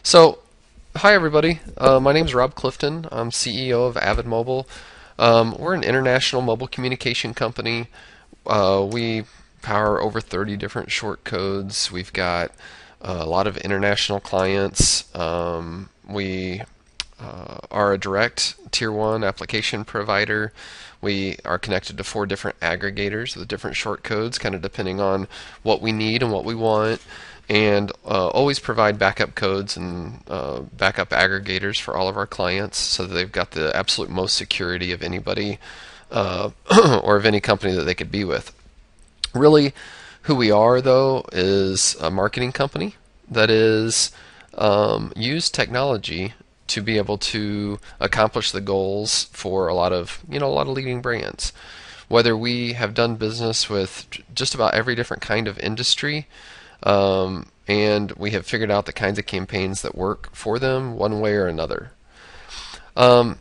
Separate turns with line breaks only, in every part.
So, hi everybody. My name is Rob Clifton. I'm CEO of AvidMobile. We're an international mobile communication company. We power over 30 different short codes. We've got a lot of international clients. We are a direct tier 1 application provider. We are connected to 4 different aggregators with different short codes, kind of depending on what we need and what we want, and always provide backup codes and backup aggregators for all of our clients so that they've got the absolute most security of anybody or of any company that they could be with. Really, who we are, though, is a marketing company that is use technology to be able to accomplish the goals for a lot of leading brands. Whether we have done business with just about every different kind of industry, and we have figured out the kinds of campaigns that work for them one way or another. Um,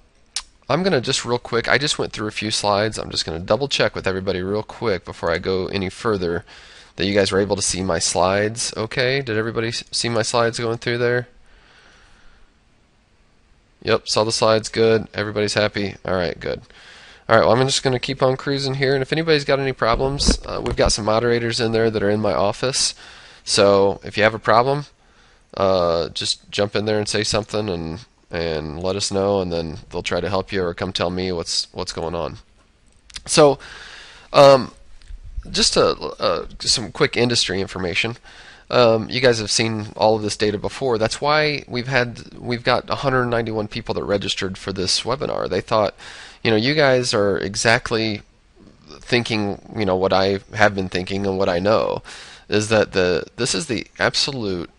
I'm going to just real quick, I just went through a few slides. I'm just going to double check with everybody real quick before I go any further that you guys were able to see my slides. Okay, did everybody see my slides going through there? Yep, saw the slides. Good. Everybody's happy. All right, good. All right, well, I'm just going to keep on cruising here, and if anybody's got any problems, we've got some moderators in there that are in my office. So if you have a problem, just jump in there and say something, and let us know, and then they'll try to help you or come tell me what's going on. So, um, just some quick industry information. You guys have seen all of this data before. That's why we've got 191 people that registered for this webinar. They thought, you guys are exactly thinking, what I have been thinking and what I know is that this is the absolute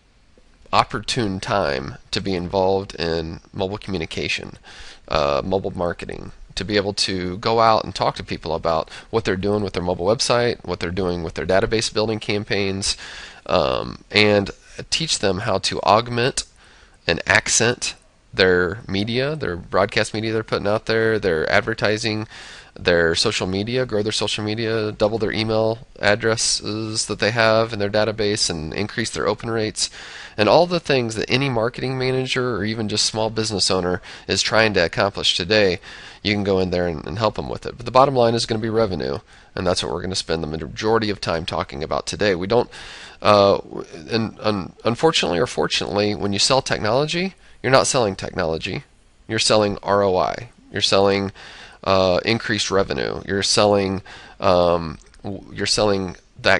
opportune time to be involved in mobile communication, mobile marketing, to be able to go out and talk to people about what they're doing with their mobile website, what they're doing with their database building campaigns, and teach them how to augment and accent their media, their broadcast media they're putting out there, their advertising, their social media, grow their social media, double their email addresses that they have in their database, and increase their open rates, and all the things that any marketing manager or even just small business owner is trying to accomplish today. You can go in there and help them with it. But the bottom line is going to be revenue, and that's what we're going to spend the majority of time talking about today. We don't, unfortunately or fortunately, when you sell technology, you're not selling technology. You're selling ROI. You're selling increased revenue. You're selling that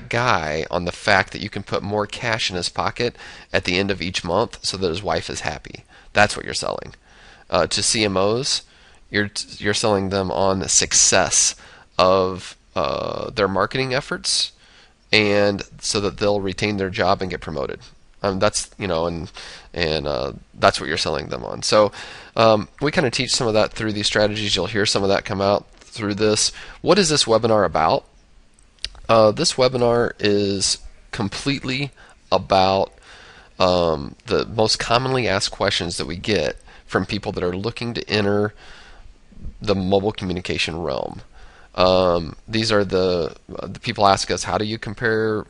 guy on the fact that you can put more cash in his pocket at the end of each month so that his wife is happy. That's what you're selling. To CMOs, you're selling them on the success of their marketing efforts, and so that they'll retain their job and get promoted. That's that's what you're selling them on. So we kind of teach some of that through these strategies. You'll hear some of that come out through this. What is this webinar about? This webinar is completely about the most commonly asked questions that we get from people that are looking to enter the mobile communication realm. These are the people ask us, how do you compare,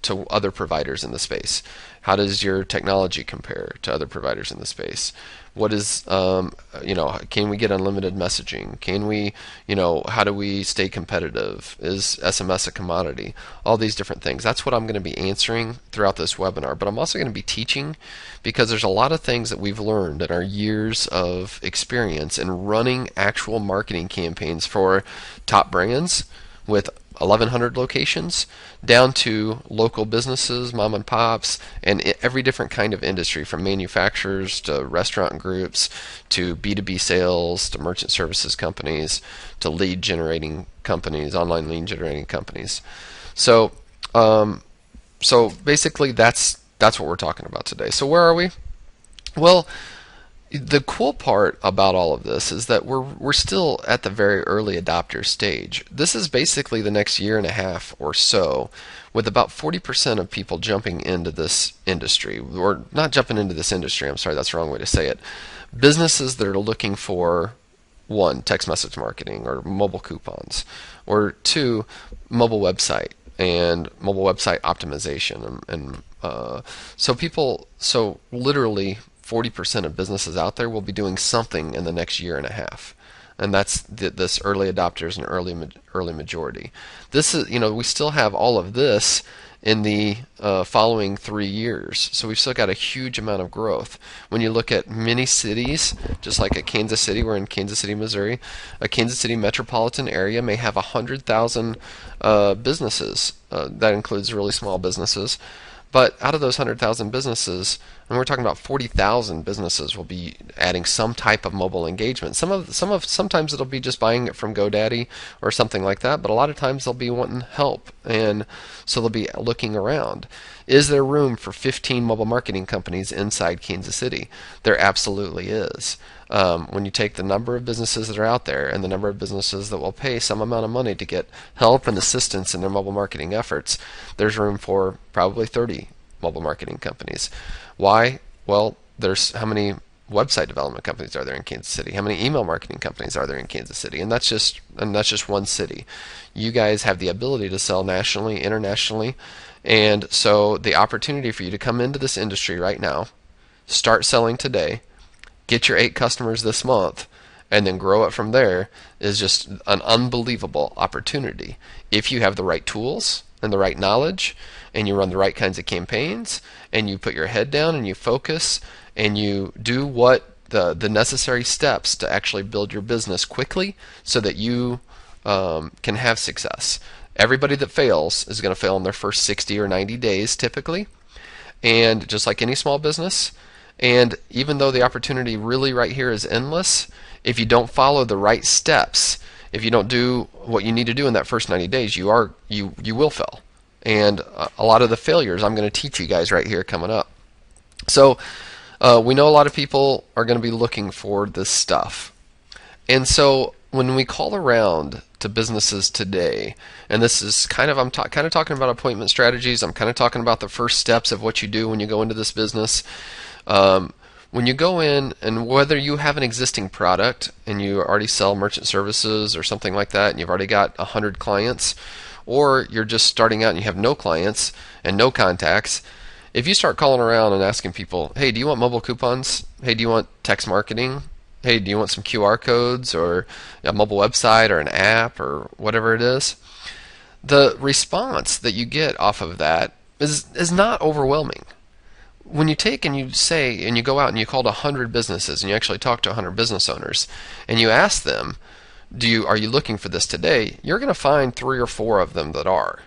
to other providers in the space? How does your technology compare to other providers in the space? What is, can we get unlimited messaging? Can we, how do we stay competitive? Is SMS a commodity? All these different things. That's what I'm going to be answering throughout this webinar. But I'm also going to be teaching, because there's a lot of things that we've learned in our years of experience in running actual marketing campaigns for top brands with 1,100 locations, down to local businesses, mom and pops, and every different kind of industry, from manufacturers to restaurant groups to B2B sales to merchant services companies to lead generating companies, online lead generating companies. So, basically that's what we're talking about today. So where are we? Well, the cool part about all of this is that we're still at the very early adopter stage. This is basically the next year and a half or so, with about 40% of people jumping into this industry, or not jumping into this industry, I'm sorry, that's the wrong way to say it. Businesses that are looking for, one, text message marketing or mobile coupons, or two, mobile website and mobile website optimization and So literally 40% of businesses out there will be doing something in the next year and a half, and that's this early adopters and early majority. This is, we still have all of this in the following 3 years. So we've still got a huge amount of growth. When you look at many cities, just like at Kansas City, we're in Kansas City, Missouri, a Kansas City metropolitan area may have 100,000 businesses. That includes really small businesses. But out of those 100,000 businesses, and we're talking about 40,000 businesses will be adding some type of mobile engagement. Sometimes it'll be just buying it from GoDaddy or something like that, but a lot of times they'll be wanting help, and so they'll be looking around. Is there room for 15 mobile marketing companies inside Kansas City? There absolutely is. When you take the number of businesses that are out there and the number of businesses that will pay some amount of money to get help and assistance in their mobile marketing efforts, there's room for probably 30 mobile marketing companies. Why? Well, there's how many website development companies are there in Kansas City? How many email marketing companies are there in Kansas City? And that's just one city. You guys have the ability to sell nationally, internationally, and so the opportunity for you to come into this industry right now, start selling today, get your 8 customers this month, and then grow it from there is just an unbelievable opportunity if you have the right tools and the right knowledge, and you run the right kinds of campaigns, and you put your head down and you focus, and you do what the necessary steps to actually build your business quickly so that you can have success. Everybody that fails is going to fail in their first 60 or 90 days typically, and just like any small business. And even though the opportunity really right here is endless, if you don't follow the right steps, if you don't do what you need to do in that first 90 days, you will fail. And a lot of the failures I'm going to teach you guys right here coming up. So we know a lot of people are going to be looking for this stuff. And so when we call around to businesses today, and this is kind of, I'm kind of talking about appointment strategies, I'm kind of talking about the first steps of what you do when you go into this business. When you go in, and whether you have an existing product and you already sell merchant services or something like that, and you've already got 100 clients, or you're just starting out and you have no clients and no contacts, if you start calling around and asking people, hey, do you want mobile coupons? Hey, do you want text marketing? Hey, do you want some QR codes or a mobile website or an app or whatever it is? The response that you get off of that is not overwhelming. When you take and you say, and you go out and you called 100 businesses and you actually talk to 100 business owners and you ask them, are you looking for this today? You're going to find 3 or 4 of them that are.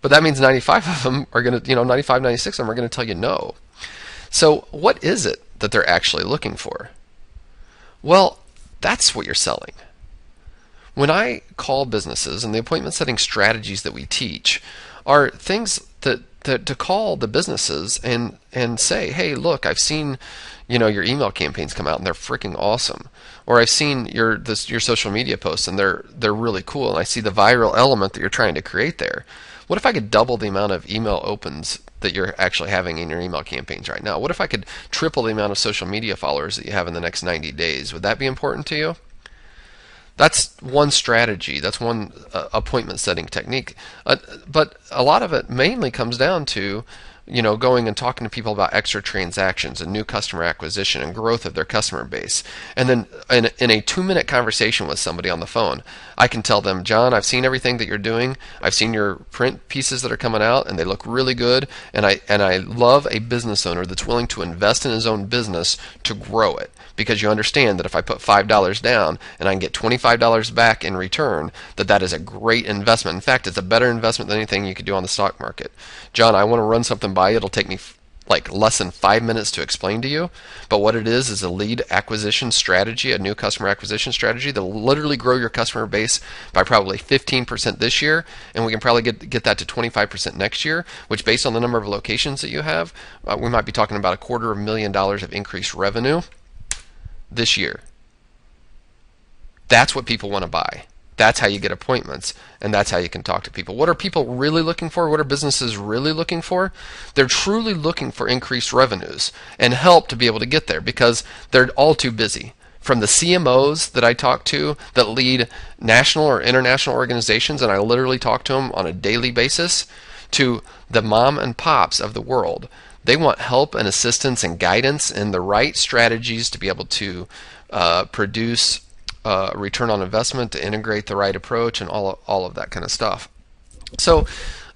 But that means 95 of them are going to, 95, 96 of them are going to tell you no. So what is it that they're actually looking for? Well, that's what you're selling. When I call businesses, and the appointment setting strategies that we teach are things that to call the businesses and say, hey, look, I've seen your email campaigns come out and they're freaking awesome, or I've seen your social media posts and they're really cool, and I see the viral element that you're trying to create there. What if I could double the amount of email opens that you're actually having in your email campaigns right now? What if I could triple the amount of social media followers that you have in the next 90 days? Would that be important to you? That's one strategy. That's one appointment setting technique. But a lot of it mainly comes down to going and talking to people about extra transactions and new customer acquisition and growth of their customer base. And then in a 2-minute conversation with somebody on the phone, I can tell them, John, I've seen everything that you're doing. I've seen your print pieces that are coming out, and they look really good. And I love a business owner that's willing to invest in his own business to grow it. Because you understand that if I put $5 down and I can get $25 back in return, that is a great investment. In fact, it's a better investment than anything you could do on the stock market. John, I want to run something by you. It'll take me like less than 5 minutes to explain to you. But what it is a lead acquisition strategy, a new customer acquisition strategy that'll literally grow your customer base by probably 15% this year, and we can probably get that to 25% next year, which based on the number of locations that you have, we might be talking about $250,000 of increased revenue this year. That's what people want to buy. That's how you get appointments, and that's how you can talk to people. What are people really looking for? What are businesses really looking for? They're truly looking for increased revenues and help to be able to get there because they're all too busy. From the CMOs that I talk to that lead national or international organizations, and I literally talk to them on a daily basis, to the mom and pops of the world. They want help and assistance and guidance and the right strategies to be able to produce return on investment, to integrate the right approach, and all of that kind of stuff. So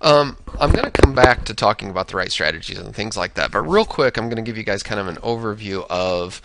I'm going to come back to talking about the right strategies and things like that. But real quick, I'm going to give you guys kind of an overview of,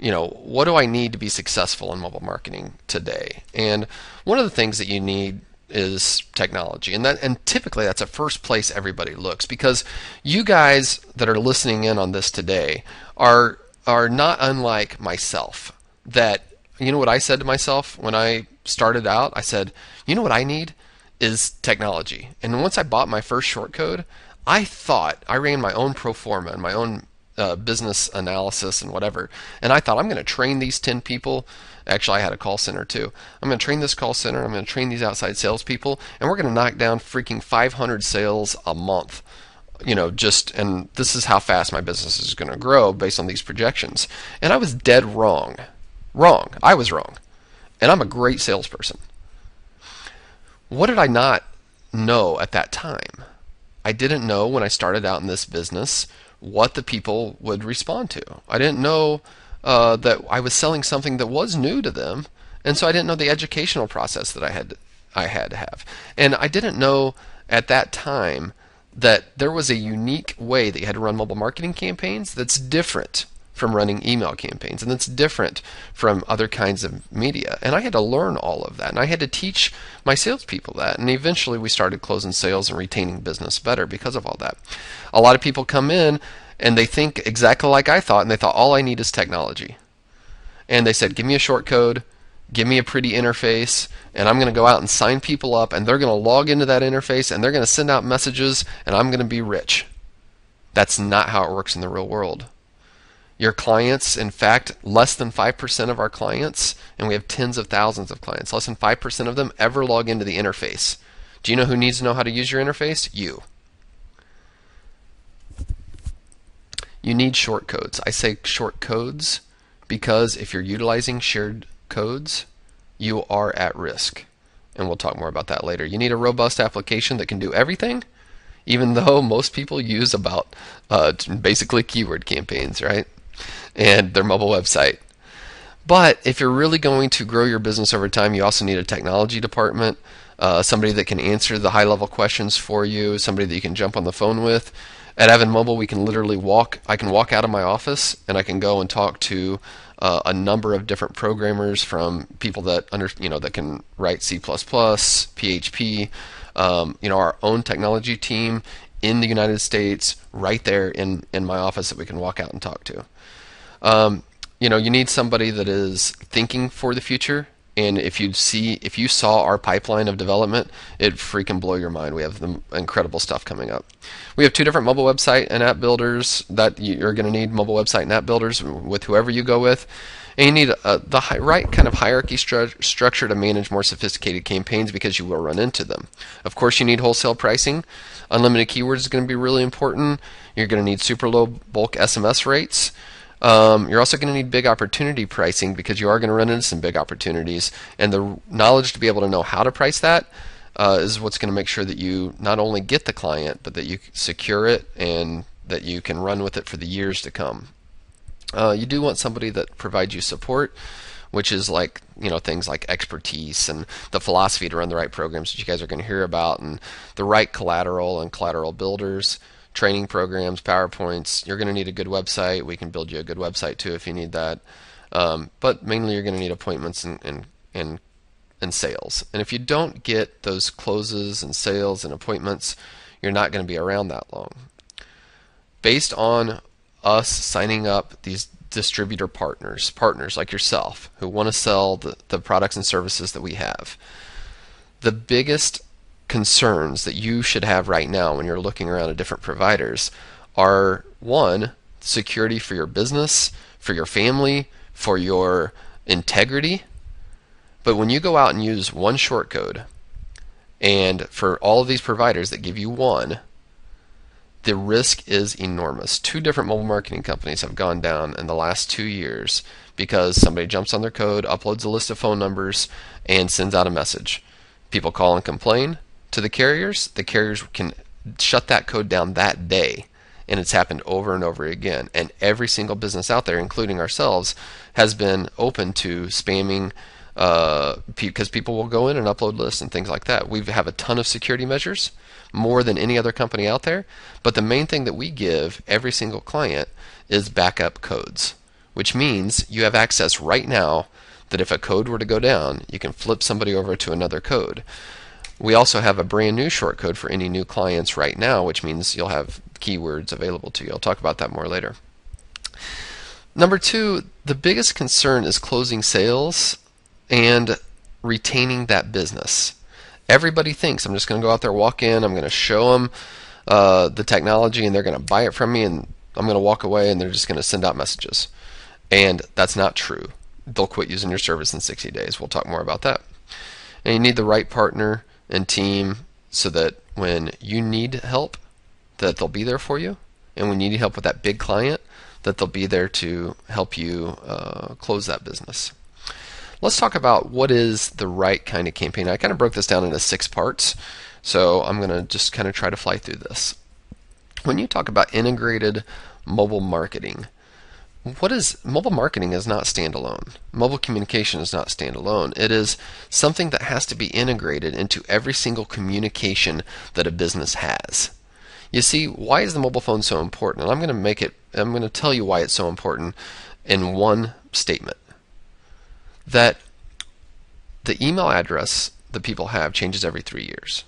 what do I need to be successful in mobile marketing today? And one of the things that you need is technology, and typically that's the first place everybody looks, because you guys that are listening in on this today are not unlike myself. That, you know what I said to myself when I started out? I said, you know what I need is technology. And once I bought my first short code, I thought, I ran my own pro forma and my own business analysis and whatever, and I thought, I'm going to train these 10 people. Actually, I had a call center too. I'm going to train this call center, I'm going to train these outside salespeople, and we're going to knock down freaking 500 sales a month. And this is how fast my business is going to grow based on these projections. And I was dead wrong. I was wrong. And I'm a great salesperson. What did I not know at that time? I didn't know when I started out in this business what the people would respond to. I didn't know that I was selling something that was new to them, and so I didn't know the educational process that I had to have. And I didn't know at that time that there was a unique way that you had to run mobile marketing campaigns that's different from running email campaigns, and that's different from other kinds of media. And I had to learn all of that, and I had to teach my salespeople that, and eventually we started closing sales and retaining business better because of all that. A lot of people come in and they think exactly like I thought, and they thought, all I need is technology. And they said, give me a short code, give me a pretty interface, and I'm going to go out and sign people up, and they're going to log into that interface, and they're going to send out messages, and I'm going to be rich. That's not how it works in the real world. Your clients, in fact, less than 5% of our clients, and we have tens of thousands of clients, less than 5% of them ever log into the interface. Do you know who needs to know how to use your interface? You. You need short codes. I say short codes because if you're utilizing shared codes, you are at risk. And we'll talk more about that later. You need a robust application that can do everything, even though most people use about basically keyword campaigns, right? And their mobile website. But if you're really going to grow your business over time, you also need a technology department, somebody that can answer the high-level questions for you, somebody that you can jump on the phone with. At AvidMobile, we can literally I can walk out of my office and I can go and talk to a number of different programmers, from people that that can write C++, PHP, our own technology team in the United States, right there in my office that we can walk out and talk to. You need somebody that is thinking for the future. And if you saw our pipeline of development, it'd freaking blow your mind. We have the incredible stuff coming up. We have 2 different mobile website and app builders that you're going to need, mobile website and app builders with whoever you go with. And you need the right kind of hierarchy structure to manage more sophisticated campaigns, because you will run into them. Of course, you need wholesale pricing. Unlimited keywords is going to be really important. You're going to need super low bulk SMS rates. You're also going to need big opportunity pricing, because you are going to run into some big opportunities, and the knowledge to be able to know how to price that is what's going to make sure that you not only get the client, but that you secure it and that you can run with it for the years to come. You do want somebody that provides you support, which is like things like expertise and the philosophy to run the right programs that you guys are going to hear about, and the right collateral and collateral builders, training programs, PowerPoints. You're going to need a good website. We can build you a good website too if you need that. But mainly you're going to need appointments and sales. And if you don't get those closes and sales and appointments, you're not going to be around that long. Based on us signing up these distributor partners like yourself who want to sell the products and services that we have, the biggest concerns that you should have right now when you're looking around at different providers are, 1, security for your business, for your family, for your integrity. But when you go out and use one short code, and for all of these providers that give you one, the risk is enormous. 2 different mobile marketing companies have gone down in the last 2 years because somebody jumps on their code, uploads a list of phone numbers, and sends out a message. People call and complain to the carriers. The carriers can shut that code down that day. And it's happened over and over again. And every single business out there, including ourselves, has been open to spamming because people will go in and upload lists and things like that. We have a ton of security measures, more than any other company out there. But the main thing that we give every single client is backup codes, which means you have access right now that if a code were to go down, you can flip somebody over to another code. We also have a brand new shortcode for any new clients right now, which means you'll have keywords available to you. I'll talk about that more later. Number two, the biggest concern is closing sales and retaining that business. Everybody thinks I'm just going to go out there, walk in, I'm going to show them the technology, and they're going to buy it from me, and I'm going to walk away, and they're just going to send out messages. And that's not true. They'll quit using your service in 60 days. We'll talk more about that. And you need the right partner and team so that when you need help, that they'll be there for you. And when you need help with that big client, that they'll be there to help you close that business. Let's talk about what is the right kind of campaign. I kind of broke this down into 6 parts, so I'm going to just kind of try to fly through this. When you talk about integrated mobile marketing, mobile marketing is not standalone. Mobile communication is not standalone. It is something that has to be integrated into every single communication that a business has. You see, why is the mobile phone so important? And I'm going to tell you why it's so important in one statement. That the email address that people have changes every 3 years.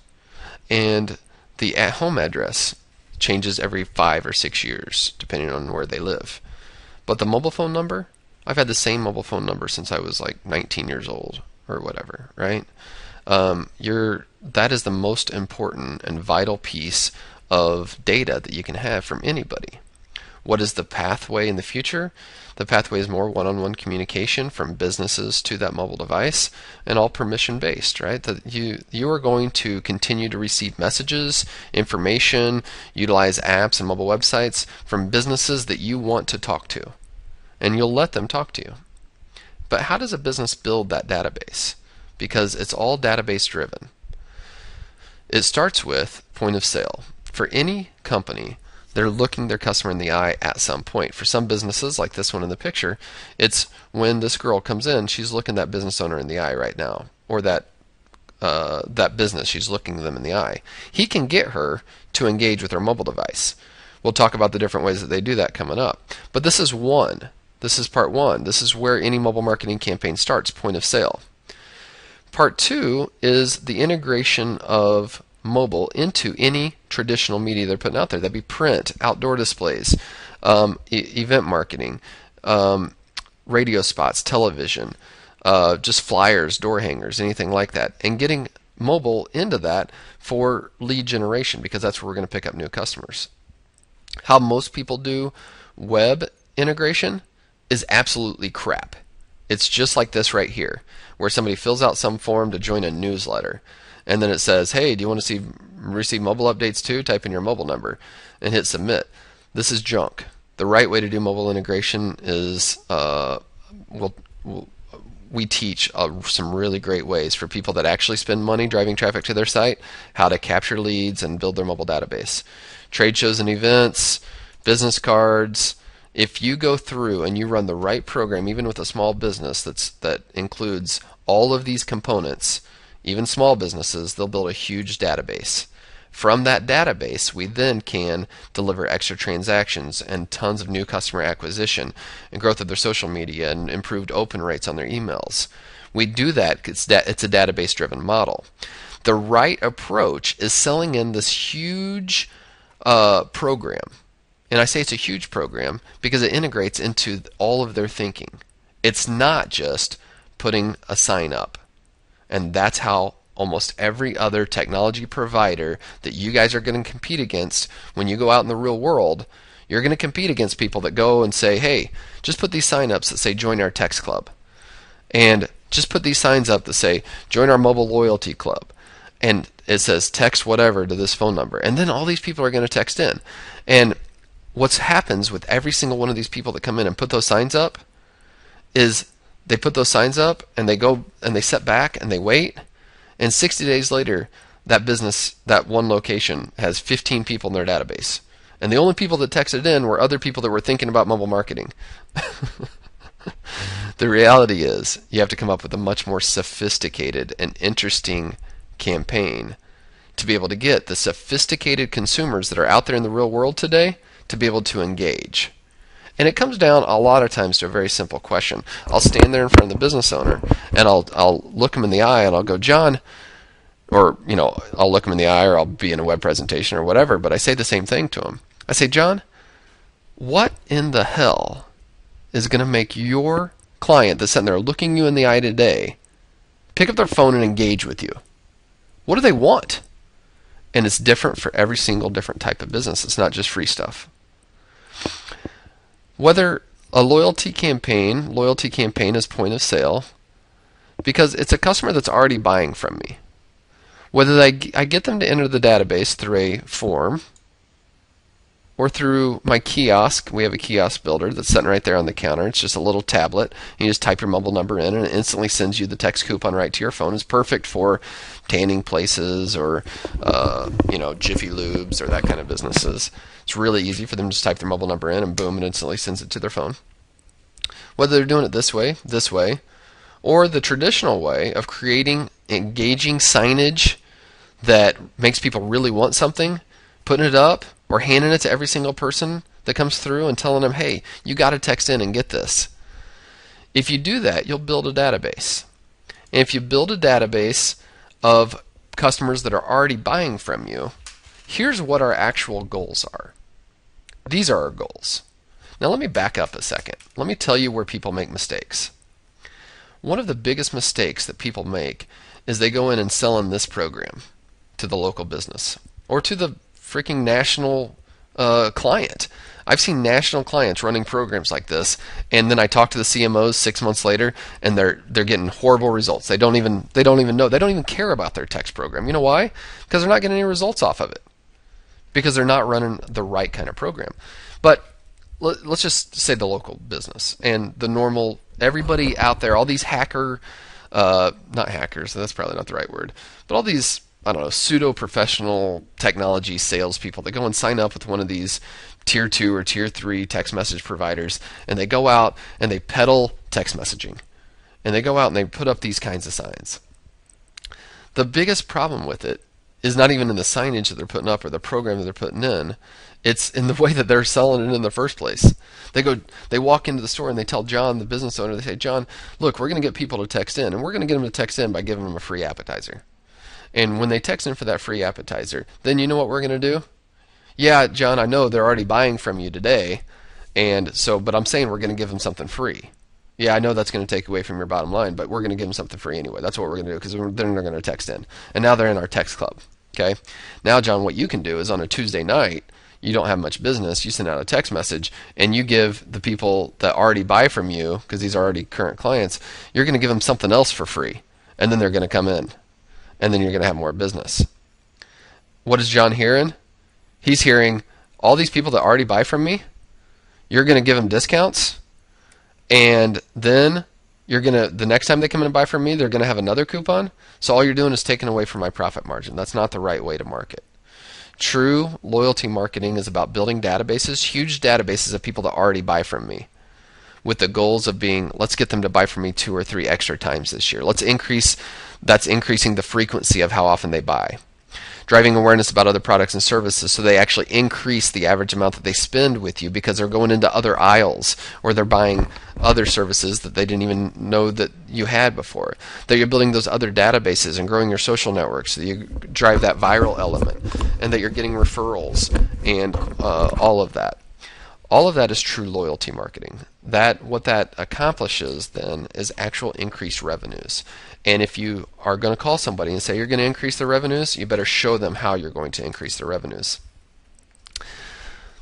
And the at-home address changes every 5 or 6 years, depending on where they live. But the mobile phone number, I've had the same mobile phone number since I was like 19 years old or whatever, right? That is the most important and vital piece of data that you can have from anybody. What is the pathway in the future? The pathway is more one-on-one communication from businesses to that mobile device, and all permission-based, right? That you are going to continue to receive messages, information, utilize apps and mobile websites from businesses that you want to talk to, and you'll let them talk to you. But how does a business build that database? Because it's all database driven. It starts with point of sale. For any company, they're looking their customer in the eye at some point. For some businesses, like this one in the picture, it's when this girl comes in, she's looking that business owner in the eye right now, or that business, she's looking them in the eye. He can get her to engage with her mobile device. We'll talk about the different ways that they do that coming up. But this is one. This is part one. This is where any mobile marketing campaign starts, point of sale. Part two is the integration of mobile into any traditional media they're putting out there. That'd be print, outdoor displays, event marketing, radio spots, television, just flyers, door hangers, anything like that. And getting mobile into that for lead generation, because that's where we're going to pick up new customers. How most people do web integration is absolutely crap. It's just like this right here, where somebody fills out some form to join a newsletter. And then it says, hey, do you want to receive mobile updates too? Type in your mobile number and hit submit. This is junk. The right way to do mobile integration is we teach some really great ways for people that actually spend money driving traffic to their site, how to capture leads and build their mobile database. Trade shows and events, business cards. If you go through and you run the right program, even with a small business that includes all of these components, even small businesses, they'll build a huge database. From that database, we then can deliver extra transactions and tons of new customer acquisition and growth of their social media and improved open rates on their emails. We do that because it's a database-driven model. The right approach is selling in this huge program. And I say it's a huge program because it integrates into all of their thinking. It's not just putting a sign up. And that's how almost every other technology provider that you guys are going to compete against when you go out in the real world, you're going to compete against people that go and say, hey, just put these sign-ups that say join our text club. And just put these signs up that say join our mobile loyalty club. And it says text whatever to this phone number. And then all these people are going to text in. And what happens with every single one of these people that come in and put those signs up is they put those signs up and they go and they sit back and they wait, and 60 days later that business, that one location, has 15 people in their database. And the only people that texted in were other people that were thinking about mobile marketing. The reality is, you have to come up with a much more sophisticated and interesting campaign to be able to get the sophisticated consumers that are out there in the real world today to be able to engage. And it comes down a lot of times to a very simple question. I'll stand there in front of the business owner and I'll look him in the eye and I'll go, John, or I'll look him in the eye, or I'll be in a web presentation or whatever, but I say the same thing to him. I say, John, what in the hell is going to make your client that's sitting there looking you in the eye today pick up their phone and engage with you? What do they want? And it's different for every single different type of business. It's not just free stuff. Whether a loyalty campaign is point of sale, because it's a customer that's already buying from me. Whether I get them to enter the database through a form or through my kiosk. We have a kiosk builder that's sitting right there on the counter. It's just a little tablet. You just type your mobile number in and it instantly sends you the text coupon right to your phone. It's perfect for tanning places or Jiffy Lubes or that kind of businesses. It's really easy for them to just type their mobile number in and boom, it instantly sends it to their phone. Whether they're doing it this way, or the traditional way of creating engaging signage that makes people really want something, putting it up, or handing it to every single person that comes through and telling them, hey, you got to text in and get this. If you do that, you'll build a database. And if you build a database of customers that are already buying from you, here's what our actual goals are. These are our goals. Now let me back up a second. Let me tell you where people make mistakes. One of the biggest mistakes that people make is they go in and sell in this program to the local business or to the freaking national client. I've seen national clients running programs like this, and then I talk to the CMOs 6 months later, and they're getting horrible results. They don't even know. They don't even care about their text program. You know why? Because they're not getting any results off of it. Because they're not running the right kind of program. But let's just say the local business and the normal everybody out there, all these not hackers, that's probably not the right word, but all these, I don't know, pseudo-professional technology salespeople that go and sign up with one of these tier 2 or tier 3 text message providers, and they go out and they peddle text messaging. And they go out and they put up these kinds of signs. The biggest problem with it is not even in the signage that they're putting up or the program that they're putting in. It's in the way that they're selling it in the first place. They walk into the store and they tell John, the business owner, they say, John, look, we're going to get people to text in, and we're going to get them to text in by giving them a free appetizer. And when they text in for that free appetizer, then you know what we're going to do? Yeah, John, I know they're already buying from you today, but I'm saying we're going to give them something free. Yeah, I know that's going to take away from your bottom line, but we're going to give them something free anyway. That's what we're going to do, because then they're going to text in. And now they're in our text club. Okay? Now, John, what you can do is on a Tuesday night, you don't have much business, you send out a text message, and you give the people that already buy from you, because these are already current clients, you're going to give them something else for free. And then they're going to come in. And then you're going to have more business. What is John hearing? He's hearing, all these people that already buy from me, you're going to give them discounts, and then the next time they come in and buy from me, they're going to have another coupon. So all you're doing is taking away from my profit margin. That's not the right way to market. True loyalty marketing is about building databases, huge databases of people that already buy from me, with the goals of being, let's get them to buy from me 2 or 3 extra times this year. That's increasing the frequency of how often they buy. Driving awareness about other products and services so they actually increase the average amount that they spend with you because they're going into other aisles or they're buying other services that they didn't even know that you had before. That you're building those other databases and growing your social networks so that you drive that viral element and that you're getting referrals and all of that. All of that is true loyalty marketing. What that accomplishes then is actual increased revenues. And if you are going to call somebody and say you're going to increase their revenues, you better show them how you're going to increase their revenues.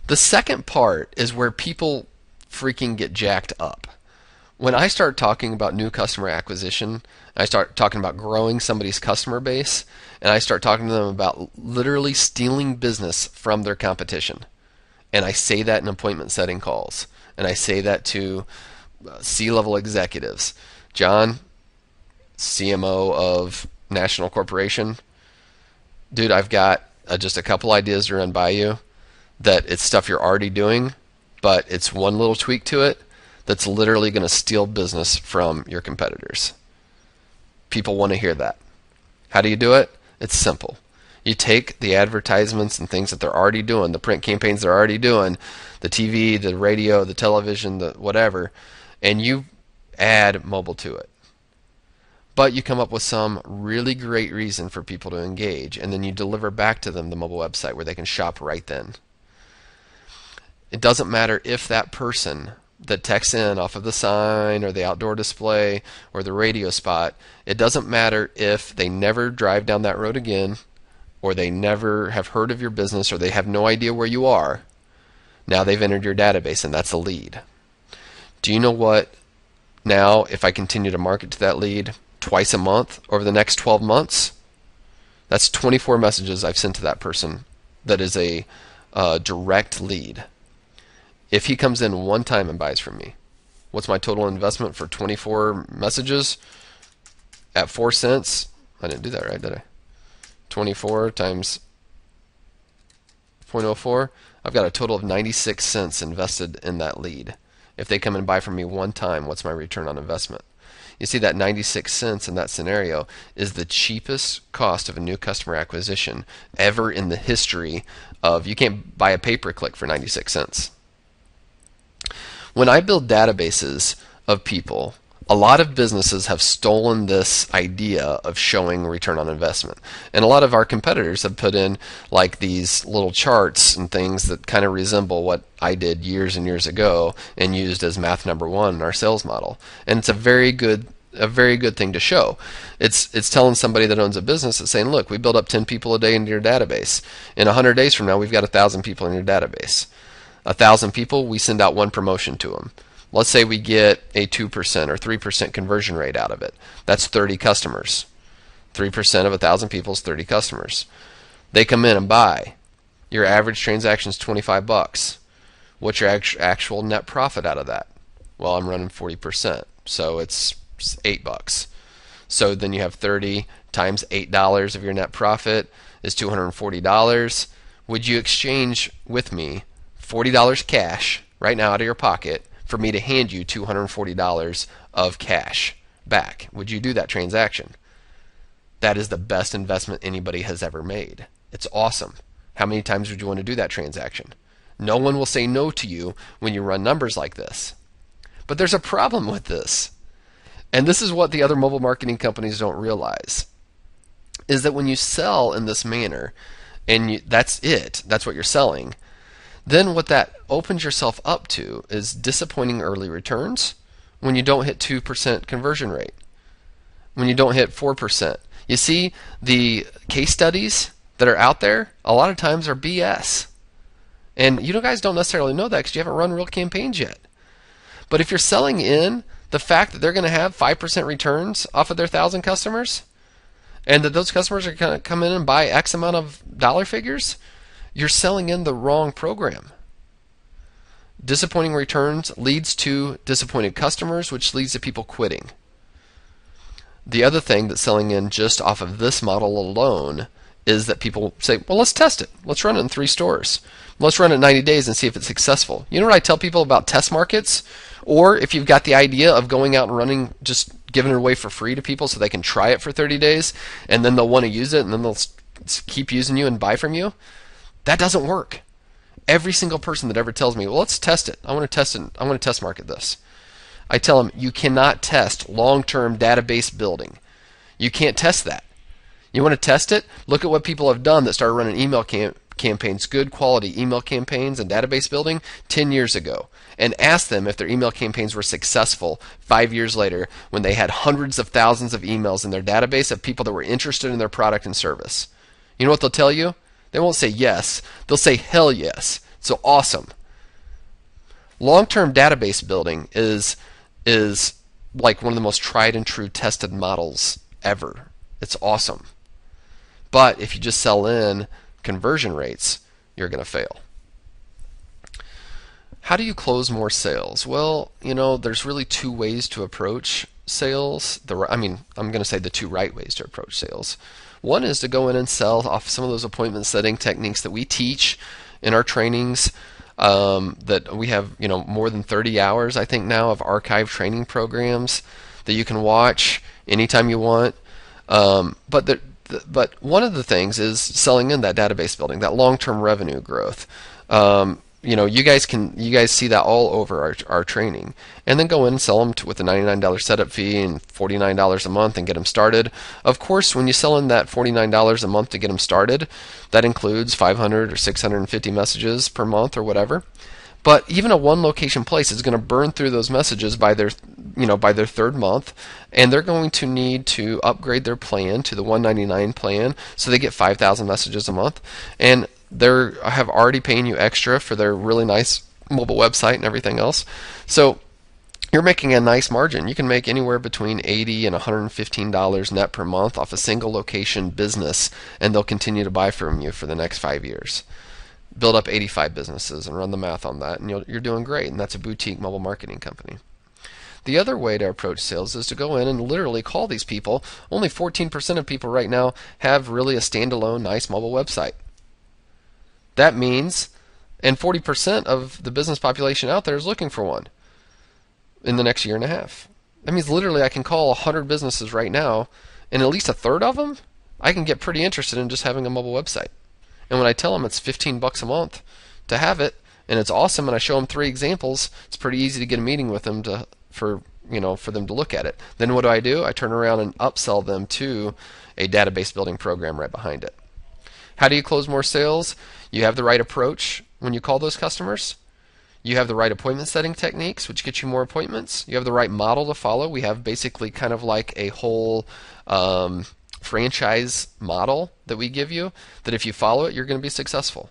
The second part is where people freaking get jacked up. When I start talking about new customer acquisition, I start talking about growing somebody's customer base, and I start talking to them about literally stealing business from their competition. And I say that in appointment setting calls. And I say that to C-level executives. John, CMO of national corporation, Dude, I've got just a couple ideas to run by you that it's stuff you're already doing, but it's one little tweak to it that's literally going to steal business from your competitors. People want to hear that. How do you do it? It's simple. You take the advertisements and things that they're already doing, the print campaigns they're already doing, the TV, the radio, the television, the whatever, and you add mobile to it. But you come up with some really great reason for people to engage, and then you deliver back to them the mobile website where they can shop right then. It doesn't matter if that person that texts in off of the sign or the outdoor display or the radio spot, it doesn't matter if they never drive down that road again, or they never have heard of your business, or they have no idea where you are. Now they've entered your database, and that's a lead. Do you know what? Now, if I continue to market to that lead twice a month over the next 12 months, that's 24 messages I've sent to that person that is a direct lead. If he comes in one time and buys from me, what's my total investment for 24 messages at 4 cents? I didn't do that right, did I? 24 times 0.04. I've got a total of 96 cents invested in that lead. If they come and buy from me one time, what's my return on investment? You see, that 96 cents in that scenario is the cheapest cost of a new customer acquisition ever in the history of, you can't buy a pay-per-click for 96 cents. When I build databases of people, a lot of businesses have stolen this idea of showing return on investment. And a lot of our competitors have put in like these little charts and things that kind of resemble what I did years and years ago and used as math number one in our sales model. And it's a very good thing to show. It's telling somebody that owns a business, it's saying, look, we build up 10 people a day into your database. In 100 days from now, we've got 1,000 people in your database. 1,000 people, we send out one promotion to them. Let's say we get a 2% or 3% conversion rate out of it. That's 30 customers. 3% of 1,000 people is 30 customers. They come in and buy. Your average transaction is $25. What's your actual net profit out of that? Well, I'm running 40%, so it's $8. So then you have 30 times $8 of your net profit is $240. Would you exchange with me $40 cash right now out of your pocket for me to hand you $240 of cash back? Would you do that transaction? That is the best investment anybody has ever made. It's awesome. How many times would you want to do that transaction? No one will say no to you when you run numbers like this. But there's a problem with this. And this is what the other mobile marketing companies don't realize, is that when you sell in this manner, and that's what you're selling, then what that opens yourself up to is disappointing early returns when you don't hit 2% conversion rate, when you don't hit 4%. You see, the case studies that are out there a lot of times are BS. And you guys don't necessarily know that because you haven't run real campaigns yet. But if you're selling in the fact that they're going to have 5% returns off of their 1,000 customers, and that those customers are going to come in and buy X amount of dollar figures, you're selling in the wrong program. Disappointing returns leads to disappointed customers, which leads to people quitting. The other thing that's selling in just off of this model alone is that people say, well, let's test it. Let's run it in 3 stores. Let's run it 90 days and see if it's successful. You know what I tell people about test markets? Or if you've got the idea of going out and running, just giving it away for free to people so they can try it for 30 days, and then they'll want to use it, and then they'll keep using you and buy from you. That doesn't work. Every single person that ever tells me, well, let's test it. I want to test it. I want to test market this. I tell them, you cannot test long-term database building. You can't test that. You want to test it? Look at what people have done that started running email campaigns, good quality email campaigns and database building 10 years ago, and ask them if their email campaigns were successful 5 years later when they had hundreds of thousands of emails in their database of people that were interested in their product and service. You know what they'll tell you? They won't say yes. They'll say hell yes. So awesome. Long-term database building is like one of the most tried and true tested models ever. It's awesome. But if you just sell in conversion rates, you're going to fail. How do you close more sales? Well, there's really 2 ways to approach sales. I'm going to say the 2 right ways to approach sales. One is to go in and sell off some of those appointment setting techniques that we teach in our trainings. That we have, more than 30 hours, I think, now of archived training programs that you can watch anytime you want. But one of the things is selling in that database building, that long-term revenue growth. You guys see that all over our training, and then go in and sell them with a $99 setup fee and $49 a month and get them started. Of course, when you sell in that $49 a month to get them started, that includes 500 or 650 messages per month or whatever. But even a one location place is going to burn through those messages by their third month, and they're going to need to upgrade their plan to the $199 plan so they get 5,000 messages a month, and they have already paying you extra for their really nice mobile website and everything else. So you're making a nice margin. You can make anywhere between $80 and $115 net per month off a single location business, and they'll continue to buy from you for the next 5 years. Build up 85 businesses and run the math on that, and you're doing great, and that's a boutique mobile marketing company. The other way to approach sales is to go in and literally call these people. Only 14% of people right now have really a standalone nice mobile website. That means, and 40% of the business population out there is looking for one in the next year and a half. That means literally I can call 100 businesses right now, and at least a third of them I can get pretty interested in just having a mobile website. And when I tell them it's $15 a month to have it, and it's awesome, and I show them 3 examples, it's pretty easy to get a meeting with them for them to look at it. Then what do? I turn around and upsell them to a database building program right behind it. How do you close more sales? You have the right approach when you call those customers. You have the right appointment setting techniques, which get you more appointments. You have the right model to follow. We have basically kind of like a whole franchise model that we give you, that if you follow it, you're going to be successful.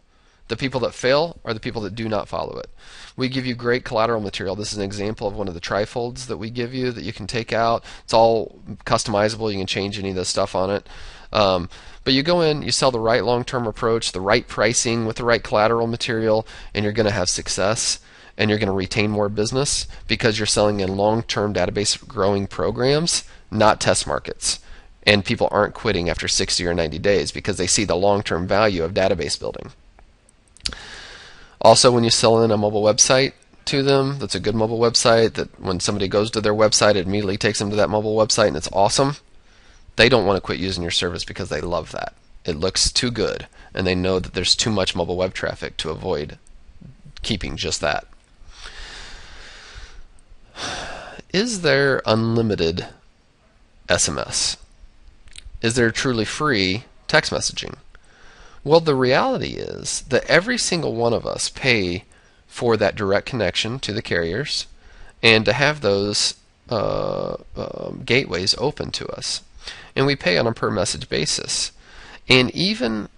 The people that fail are the people that do not follow it. We give you great collateral material. This is an example of one of the trifolds that we give you that you can take out. It's all customizable. You can change any of the stuff on it. But you go in, you sell the right long-term approach, the right pricing with the right collateral material, and you're going to have success, and you're going to retain more business because you're selling in long-term database growing programs, not test markets. And people aren't quitting after 60 or 90 days because they see the long-term value of database building. Also, when you sell in a mobile website to them, that's a good mobile website, that when somebody goes to their website, it immediately takes them to that mobile website, and it's awesome. They don't want to quit using your service because they love that. It looks too good, and they know that there's too much mobile web traffic to avoid keeping just that. Is there unlimited SMS? Is there truly free text messaging? Well, the reality is that every single one of us pay for that direct connection to the carriers and to have those gateways open to us. And we pay on a per message basis. And even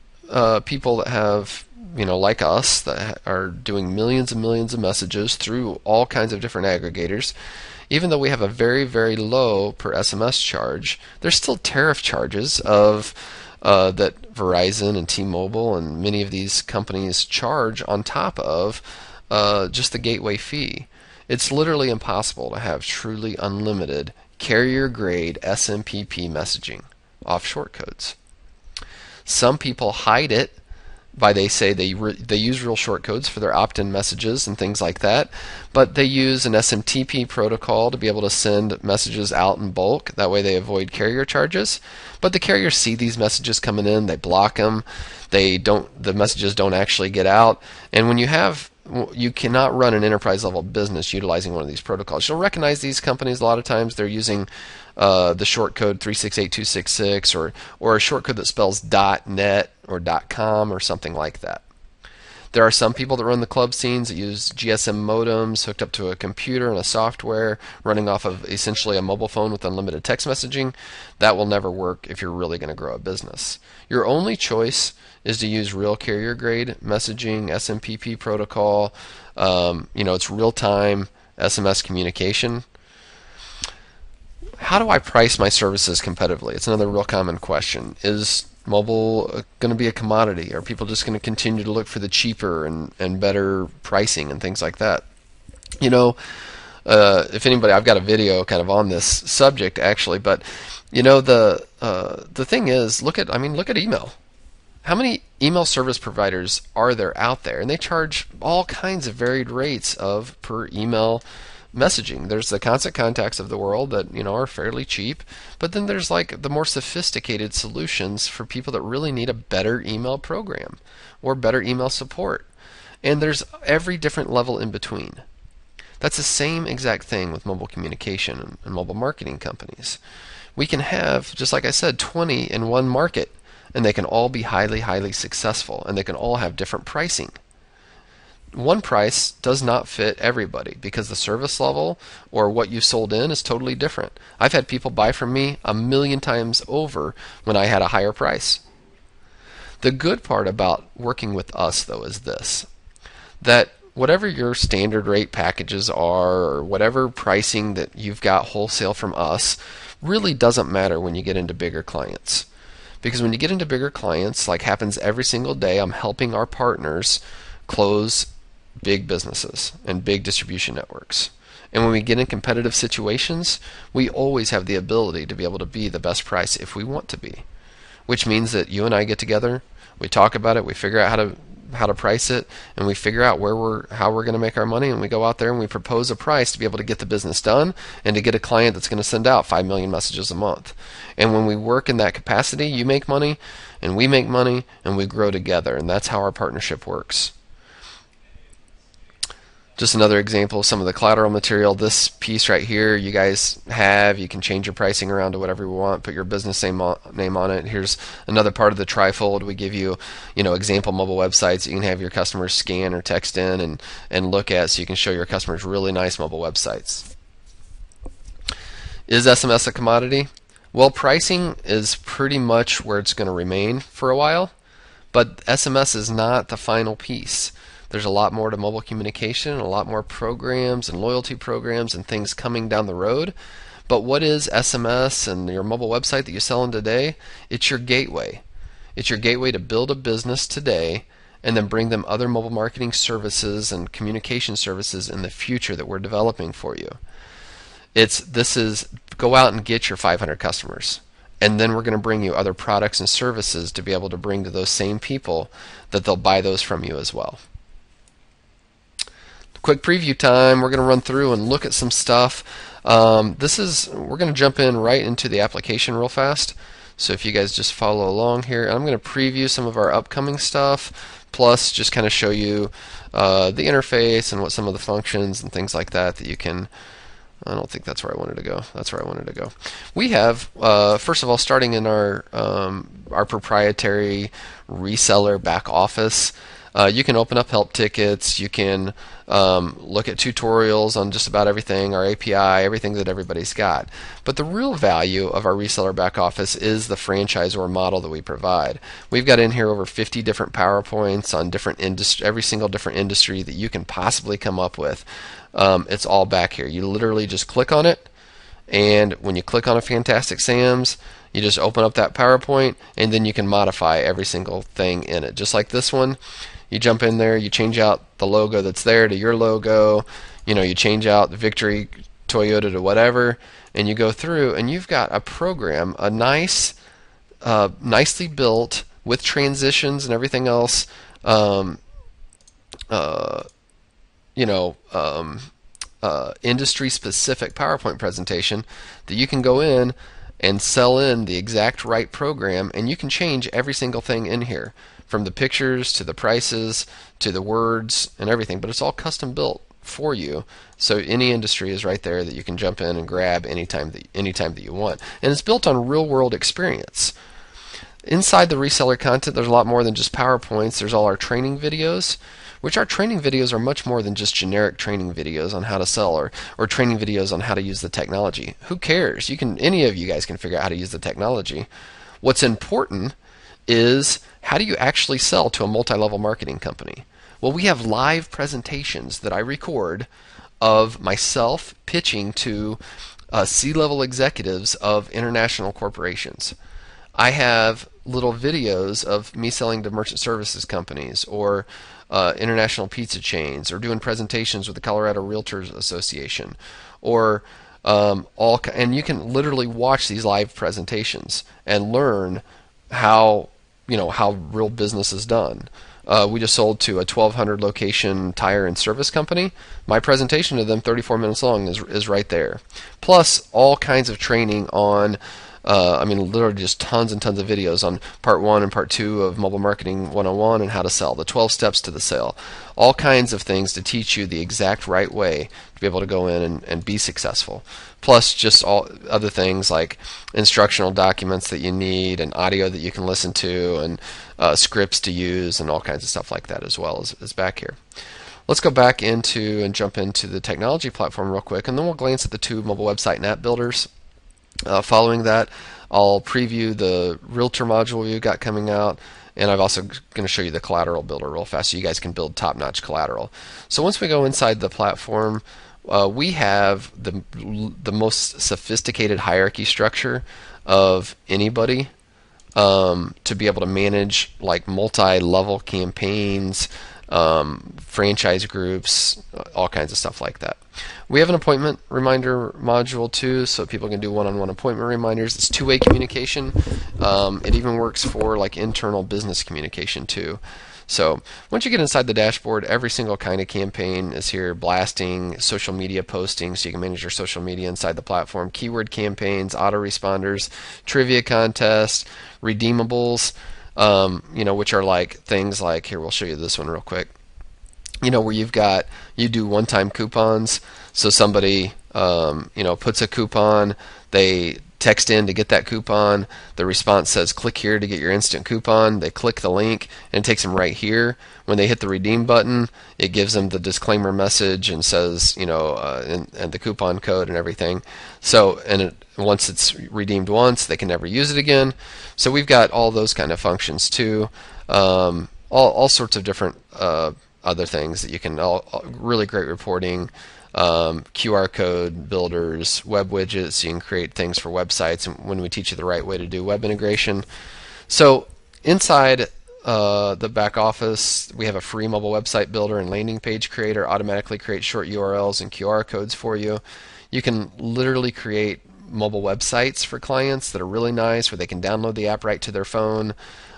people that have, like us, that are doing millions and millions of messages through all kinds of different aggregators, even though we have a very, very low per SMS charge, there's still tariff charges of that Verizon and T-Mobile and many of these companies charge on top of just the gateway fee. It's literally impossible to have truly unlimited carrier-grade SMPP messaging off short codes. Some people hide it by they say they use real short codes for their opt-in messages and things like that, but they use an SMTP protocol to be able to send messages out in bulk. That way they avoid carrier charges. But the carriers see these messages coming in, they block them. The messages don't actually get out. And when you cannot run an enterprise level business utilizing one of these protocols. You'll recognize these companies a lot of times. They're using the short code 368266 or a short code that spells .net or .com or something like that. There are some people that run the club scenes that use GSM modems hooked up to a computer and a software running off of essentially a mobile phone with unlimited text messaging. That will never work if you're really going to grow a business. Your only choice is to use real carrier grade messaging, SMPP protocol. It's real time SMS communication. How do I price my services competitively? It's another real common question. Is mobile going to be a commodity? Are people just going to continue to look for the cheaper and better pricing and things like that? if anybody, I've got a video kind of on this subject actually, but the thing is, look at email. How many email service providers are there out there? And they charge all kinds of varied rates of per email messaging. There's the constant contacts of the world that are fairly cheap, but then there's like the more sophisticated solutions for people that really need a better email program or better email support. And there's every different level in between. That's the same exact thing with mobile communication and mobile marketing companies. We can have, just like I said, 20 in one market, and they can all be highly, highly successful, and they can all have different pricing. One price does not fit everybody because the service level or what you sold in is totally different. I've had people buy from me 1,000,000 times over when I had a higher price. The good part about working with us, though, is this, that whatever your standard rate packages are or whatever pricing that you've got wholesale from us really doesn't matter when you get into bigger clients. Because when you get into bigger clients, like happens every single day, I'm helping our partners close big businesses and big distribution networks. And when we get in competitive situations, we always have the ability to be able to be the best price if we want to be. Which means that you and I get together, we talk about it, we figure out how to price it, and we figure out how we're going to make our money, and we go out there and we propose a price to be able to get the business done and to get a client that's going to send out 5 million messages a month. And when we work in that capacity, you make money and we make money and we grow together, and that's how our partnership works. Just another example of some of the collateral material. This piece right here, you guys have. You can change your pricing around to whatever you want. Put your business name on it. Here's another part of the trifold. We give you, example mobile websites you can have your customers scan or text in and look at, so you can show your customers really nice mobile websites. Is SMS a commodity? Well, pricing is pretty much where it's going to remain for a while, but SMS is not the final piece. There's a lot more to mobile communication, a lot more programs and loyalty programs and things coming down the road. But what is SMS and your mobile website that you're selling today? It's your gateway. It's your gateway to build a business today and then bring them other mobile marketing services and communication services in the future that we're developing for you. This is go out and get your 500 customers. And then we're going to bring you other products and services to be able to bring to those same people that they'll buy those from you as well. Quick preview time. We're going to run through and look at some stuff. We're going to jump in right into the application real fast. So if you guys just follow along here, I'm going to preview some of our upcoming stuff, plus just kind of show you the interface and what some of the functions and things like that you can. I don't think that's where I wanted to go. That's where I wanted to go. We have, first of all, starting in our proprietary reseller back office. You can open up help tickets. You can look at tutorials on just about everything, our API, everything that everybody's got. But the real value of our reseller back office is the franchisor model that we provide. We've got in here over 50 different PowerPoints on every single different industry that you can possibly come up with. It's all back here. You literally just click on it, and when you click on a Fantastic Sam's, you just open up that PowerPoint, and then you can modify every single thing in it. Just like this one, you jump in there, you change out the logo that's there to your logo, you change out the Victory Toyota to whatever, and you go through, and you've got a program, a nicely built with transitions and everything else, industry-specific PowerPoint presentation that you can go in and sell in the exact right program, and you can change every single thing in here, from the pictures to the prices to the words and everything, but it's all custom built for you. So any industry is right there that you can jump in and grab anytime that you want. And it's built on real-world experience. Inside the reseller content, there's a lot more than just PowerPoints. There's all our training videos, which our training videos are much more than just generic training videos on how to sell or training videos on how to use the technology. Who cares? Any of you guys can figure out how to use the technology. What's important is, how do you actually sell to a multi-level marketing company? Well, we have live presentations that I record of myself pitching to C-level executives of international corporations. I have little videos of me selling to merchant services companies or international pizza chains, or doing presentations with the Colorado Realtors Association, or and you can literally watch these live presentations and learn how how real business is done. We just sold to a 1,200 location tire and service company. My presentation to them, 34 minutes long, is right there. Plus all kinds of training on literally just tons and tons of videos on part 1 and part 2 of Mobile Marketing 101 and how to sell, the 12 steps to the sale. All kinds of things to teach you the exact right way to be able to go in and be successful. Plus just all other things like instructional documents that you need, and audio that you can listen to, and scripts to use, and all kinds of stuff like that as well as back here. Let's go back into and jump into the technology platform real quick, and then we'll glance at the 2 mobile website and app builders. Following that, I'll preview the Realtor module we've got coming out, and I'm also going to show you the Collateral builder real fast so you guys can build top-notch collateral. So once we go inside the platform, we have the most sophisticated hierarchy structure of anybody to be able to manage like multi-level campaigns, franchise groups, all kinds of stuff like that. We have an appointment reminder module too, so people can do one-on-one appointment reminders. It's two-way communication. It even works for like internal business communication too. So once you get inside the dashboard, every single kind of campaign is here. Blasting, social media posting, so you can manage your social media inside the platform. Keyword campaigns, autoresponders, trivia contests, redeemables, which are like things like, here, we'll show you this one real quick. Where you do one-time coupons. So somebody, puts a coupon, they text in to get that coupon. The response says, click here to get your instant coupon. They click the link, and it takes them right here. When they hit the redeem button, it gives them the disclaimer message and says, and the coupon code and everything. So, once it's redeemed once, they can never use it again. So we've got all those kind of functions too. All sorts of different other things that you can, really great reporting, QR code builders, web widgets, so you can create things for websites, and when we teach you the right way to do web integration. So inside the back office, we have a free mobile website builder and landing page creator, automatically create short URLs and QR codes for you. You can literally create mobile websites for clients that are really nice, where they can download the app right to their phone.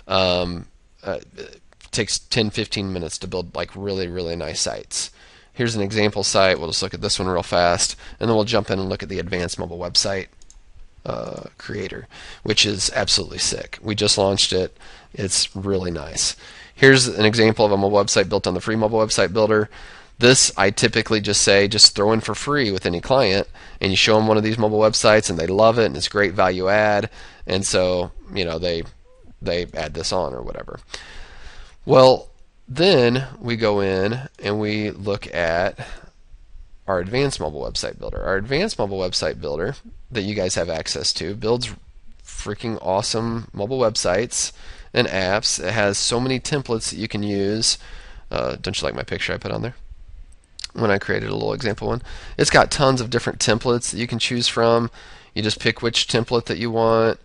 It takes 10-15 minutes to build like really, really nice sites. Here's an example site. We'll just look at this one real fast, and then we'll jump in and look at the advanced mobile website creator, which is absolutely sick. We just launched it. It's really nice. Here's an example of a mobile website built on the free mobile website builder. This I typically just say, just throw in for free with any client, and you show them one of these mobile websites, and they love it, and it's great value add, and so they add this on or whatever. Well, then we go in and we look at our advanced mobile website builder. Our advanced mobile website builder that you guys have access to builds freaking awesome mobile websites and apps. It has so many templates that you can use. Don't you like my picture I put on there when I created a little example one? It's got tons of different templates that you can choose from. You just pick which template that you want,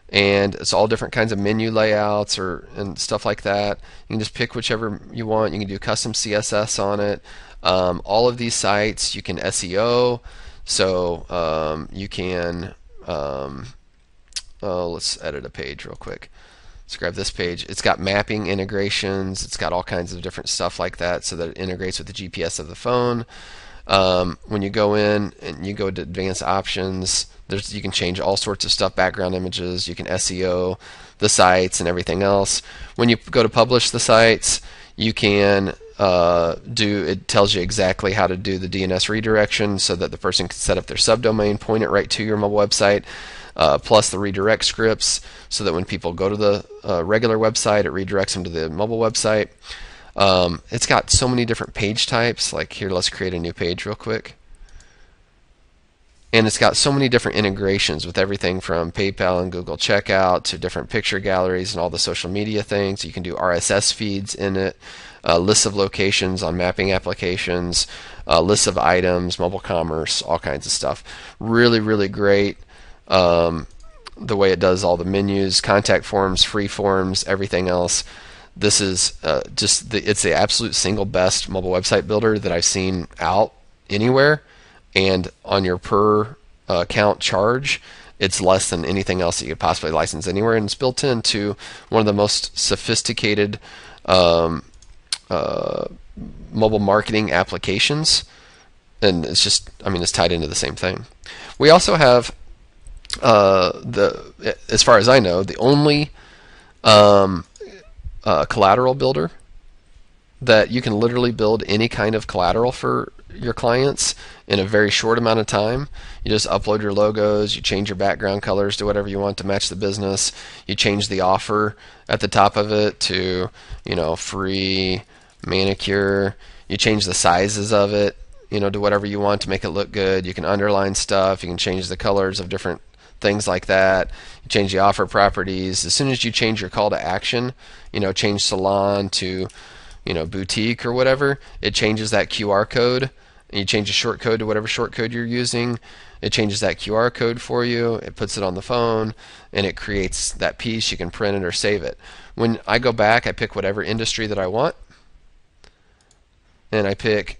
and it's all different kinds of menu layouts and stuff like that. You can just pick whichever you want. You can do custom CSS on it. All of these sites you can SEO, so you can let's edit a page real quick. Let's grab this page. It's got mapping integrations. It's got all kinds of different stuff like that, so that it integrates with the GPS of the phone. When you go in and you go to advanced options, you can change all sorts of stuff, background images, you can SEO the sites and everything else. When you go to publish the sites, you can it tells you exactly how to do the DNS redirection so that the person can set up their subdomain, point it right to your mobile website, plus the redirect scripts so that when people go to the regular website, it redirects them to the mobile website. It's got so many different page types. Like here, let's create a new page real quick. And it's got so many different integrations with everything from PayPal and Google Checkout to different picture galleries and all the social media things. You can do RSS feeds in it, lists of locations on mapping applications, lists of items, mobile commerce, all kinds of stuff. Really, really great. The way it does all the menus, contact forms, free forms, everything else. This is it's the absolute single best mobile website builder that I've seen out anywhere, and on your per account charge, it's less than anything else that you could possibly license anywhere, and it's built into one of the most sophisticated mobile marketing applications, and it's just, I mean, it's tied into the same thing. We also have as far as I know, the only collateral builder that you can literally build any kind of collateral for your clients in a very short amount of time. You just upload your logos, you change your background colors to whatever you want to match the business, you change the offer at the top of it to, free manicure, you change the sizes of it, to whatever you want to make it look good. You can underline stuff, you can change the colors of different things like that. You change the offer properties. As soon as you change your call to action, change salon to boutique or whatever, it changes that QR code, and you change the short code to whatever short code you're using. It changes that QR code for you, it puts it on the phone, and it creates that piece. You can print it or save it. When I go back, I pick whatever industry that I want, and I pick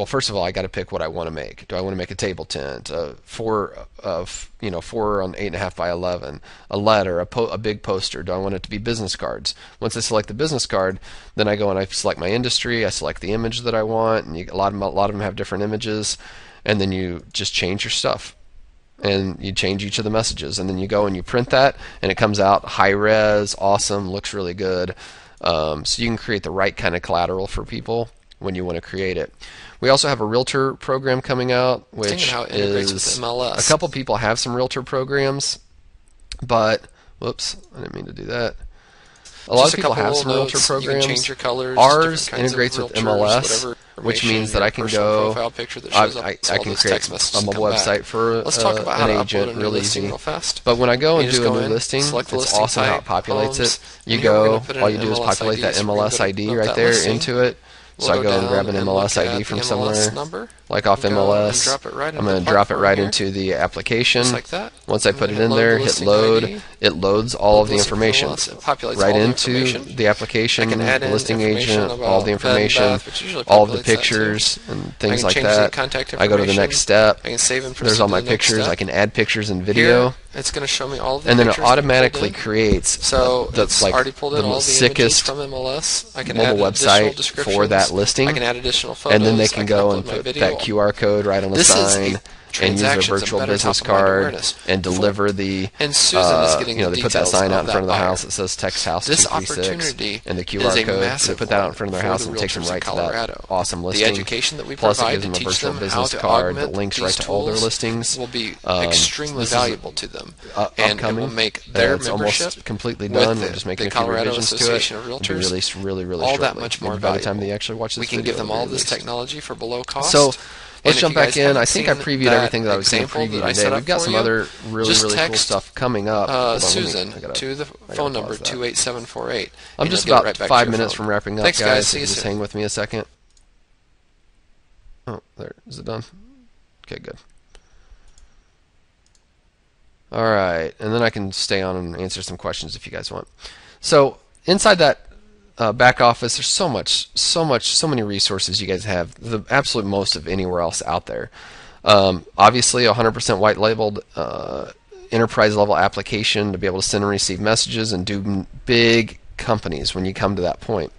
first of all, I got to pick what I want to make. Do I want to make a table tent, 4 on 8.5 by 11, a letter, a big poster? Do I want it to be business cards? Once I select the business card, then I go and I select my industry. I select the image that I want, and a lot of them have different images, and then you just change your stuff, and you change each of the messages, and then you go and you print that, and it comes out high res, awesome, looks really good. So you can create the right kind of collateral for people when you want to create it. We also have a realtor program coming out, which
how it integrates with MLS.
A couple people have some realtor programs, but whoops, I didn't mean to do that. A lot of people have some realtor programs.
You can change your colors.
Ours integrates with MLS, which means that I can go. I can create a mobile website for an agent real easy. But when I go and do a new listing, it's awesome how it populates it. You go, all you do is populate that MLS ID right there into it. So I go and grab an MLS ID from somewhere, like off MLS. I'm going to drop it right into the application. Once I put it in there, hit load. It loads all of the information right into the application, the listing agent, all the information, all of the pictures and things like that. I go to the next step. There's all my pictures. I can add pictures and video.
It's going to show me all of the
and then it automatically creates the sickest mobile website for that listing.
I can add additional photos.
And then they can go and put that QR code right on the sign and use their virtual business card and deliver the,
and Susan is getting
they put that sign out in front of the house that says Text House 236 and the QR code. They put that out in front of their house and takes them right to that awesome listing.
The education that we
Plus
provide
it gives them
to
a
teach
virtual
them
business
how to
card that
augment
links right to all their listings.
Will be extremely valuable to them, and it will make their
it's
membership
almost completely done. We're just making a few revisions to it.
It'll
be released really
all
shortly.
that much more
by
valuable.
the time they actually watch this
we can
video,
give them all this technology for below cost.
So let's jump back in. I think I previewed everything that I was going to preview today. We've got some other really cool stuff coming up.
Susan to the phone number 28748.
I'm just about 5 minutes from wrapping up, guys. So just hang with me a second. Oh, there. Is it done? Okay, good. All right, and then I can stay on and answer some questions if you guys want. So inside that back office, there's so many resources you guys have, the absolute most of anywhere else out there. Obviously, 100% white labeled enterprise level application to be able to send and receive messages and do big companies when you come to that point.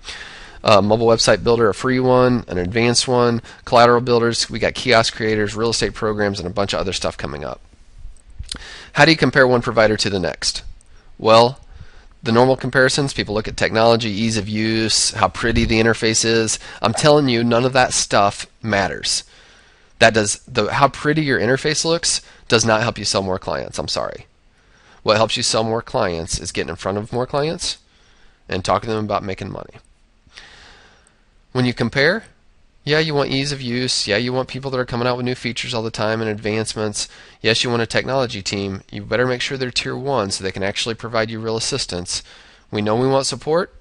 Mobile website builder, a free one, an advanced one, collateral builders, we got kiosk creators, real estate programs, and a bunch of other stuff coming up. How do you compare one provider to the next? Well, the normal comparisons, people look at technology, ease of use, how pretty the interface is. I'm telling you, none of that stuff matters. How pretty your interface looks does not help you sell more clients. I'm sorry. What helps you sell more clients is getting in front of more clients and talking to them about making money. When you compare, yeah, you want ease of use. Yeah, you want people that are coming out with new features all the time and advancements. Yes, you want a technology team. You better make sure they're tier 1 so they can actually provide you real assistance. We know we want support,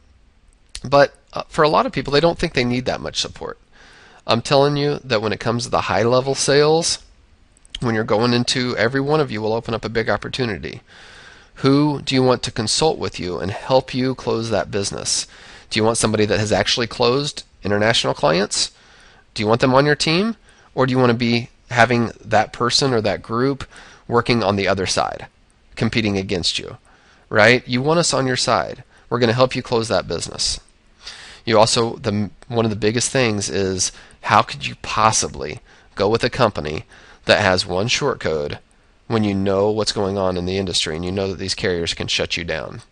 but for a lot of people, they don't think they need that much support. I'm telling you that when it comes to the high-level sales, when you're going into, every one of you will open up a big opportunity. Who do you want to consult with you and help you close that business? Do you want somebody that has actually closed international clients? Do you want them on your team? Or do you want to be having that person or that group working on the other side, competing against you, right? You want us on your side. We're going to help you close that business. You also, one of the biggest things is, how could you possibly go with a company that has one short code when you know what's going on in the industry and you know that these carriers can shut you down?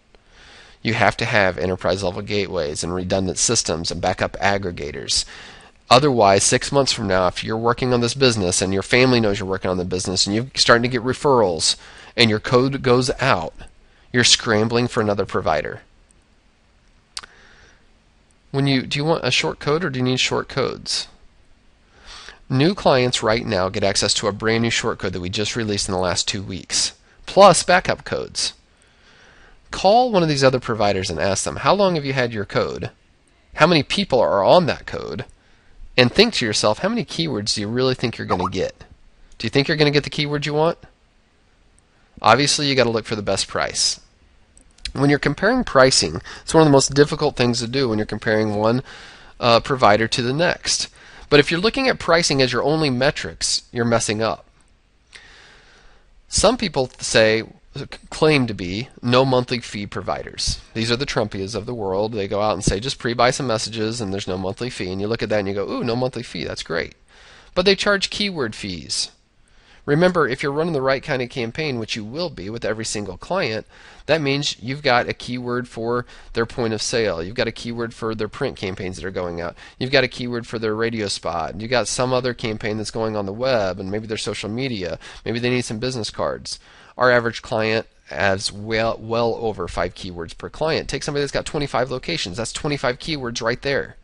You have to have enterprise level gateways and redundant systems and backup aggregators. Otherwise, 6 months from now, if you're working on this business and your family knows you're working on the business and you're starting to get referrals and your code goes out, you're scrambling for another provider. Do you want a short code or do you need short codes? New clients right now get access to a brand new short code that we just released in the last 2 weeks, plus backup codes. Call one of these other providers and ask them, how long have you had your code? How many people are on that code? And think to yourself, how many keywords do you really think you're going to get? Do you think you're going to get the keyword you want? Obviously, you got to look for the best price. When you're comparing pricing, it's one of the most difficult things to do when you're comparing one provider to the next. But if you're looking at pricing as your only metrics, you're messing up. Some people claim to be no monthly fee providers. These are the Trumpias of the world. They go out and say, just pre-buy some messages and there's no monthly fee. And you look at that and you go, ooh, no monthly fee, that's great. But they charge keyword fees. Remember, if you're running the right kind of campaign, which you will be with every single client, that means you've got a keyword for their point of sale. You've got a keyword for their print campaigns that are going out. You've got a keyword for their radio spot. You've got some other campaign that's going on the web and maybe their social media. Maybe they need some business cards. Our average client has well over 5 keywords per client. Take somebody that's got 25 locations. That's 25 keywords right there.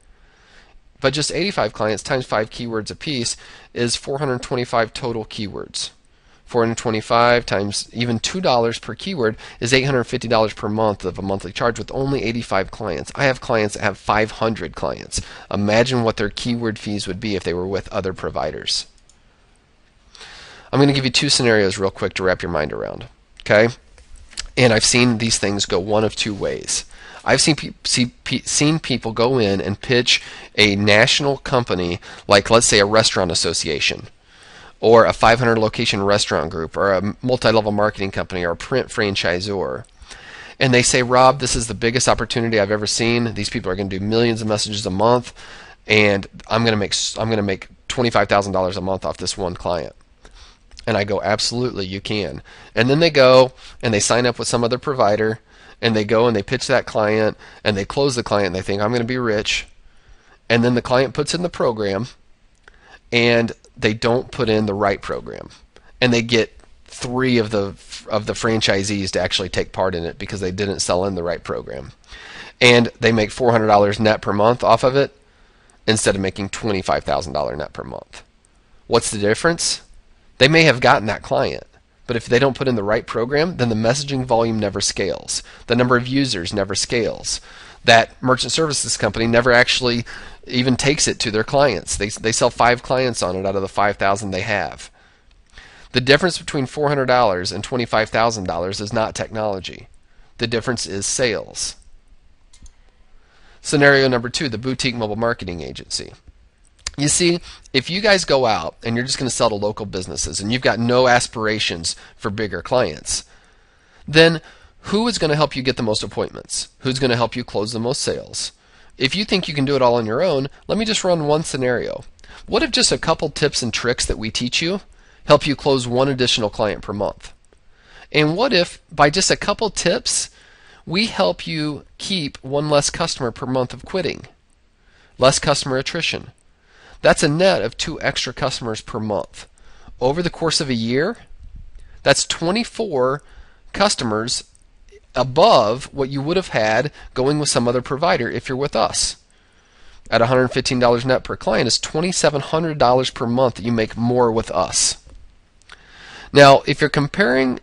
But just 85 clients times 5 keywords apiece is 425 total keywords. 425 times even $2 per keyword is $850 per month of a monthly charge with only 85 clients. I have clients that have 500 clients. Imagine what their keyword fees would be if they were with other providers. I'm going to give you 2 scenarios real quick to wrap your mind around. Okay? And I've seen these things go one of 2 ways. I've seen people go in and pitch a national company, like let's say a restaurant association, or a 500 location restaurant group, or a multi-level marketing company, or a print franchisor. And they say, Rob, this is the biggest opportunity I've ever seen. These people are going to do millions of messages a month, and I'm going to make $25,000 a month off this one client. And I go, absolutely, you can. And then they go and they sign up with some other provider, and they go and they pitch that client, and they close the client, and they think, I'm going to be rich. And then the client puts in the program, and they don't put in the right program. And they get 3 of the franchisees to actually take part in it because they didn't sell in the right program. And they make $400 net per month off of it instead of making $25,000 net per month. What's the difference? They may have gotten that client, but if they don't put in the right program, then the messaging volume never scales. The number of users never scales. That merchant services company never actually even takes it to their clients. They sell 5 clients on it out of the 5,000 they have. The difference between $400 and $25,000 is not technology. The difference is sales. Scenario number 2, the boutique mobile marketing agency. You see, if you guys go out and you're just going to sell to local businesses and you've got no aspirations for bigger clients, then who is going to help you get the most appointments? Who's going to help you close the most sales? If you think you can do it all on your own, let me just run one scenario. What if just a couple tips and tricks that we teach you help you close 1 additional client per month? And what if by just a couple tips, we help you keep 1 less customer per month of quitting? Less customer attrition. That's a net of 2 extra customers per month. Over the course of a year, that's 24 customers above what you would have had going with some other provider if you're with us. At $115 net per client is $2,700 per month that you make more with us. Now, if you're comparing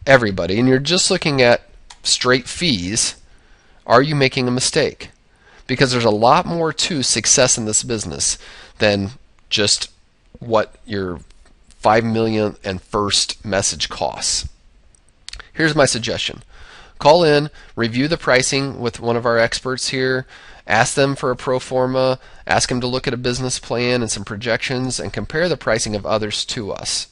everybody and you're just looking at straight fees, are you making a mistake? Because there's a lot more to success in this business than just what your 5 million and first message costs. Here's my suggestion. Call in, review the pricing with one of our experts here, ask them for a pro forma, ask them to look at a business plan and some projections, and compare the pricing of others to us.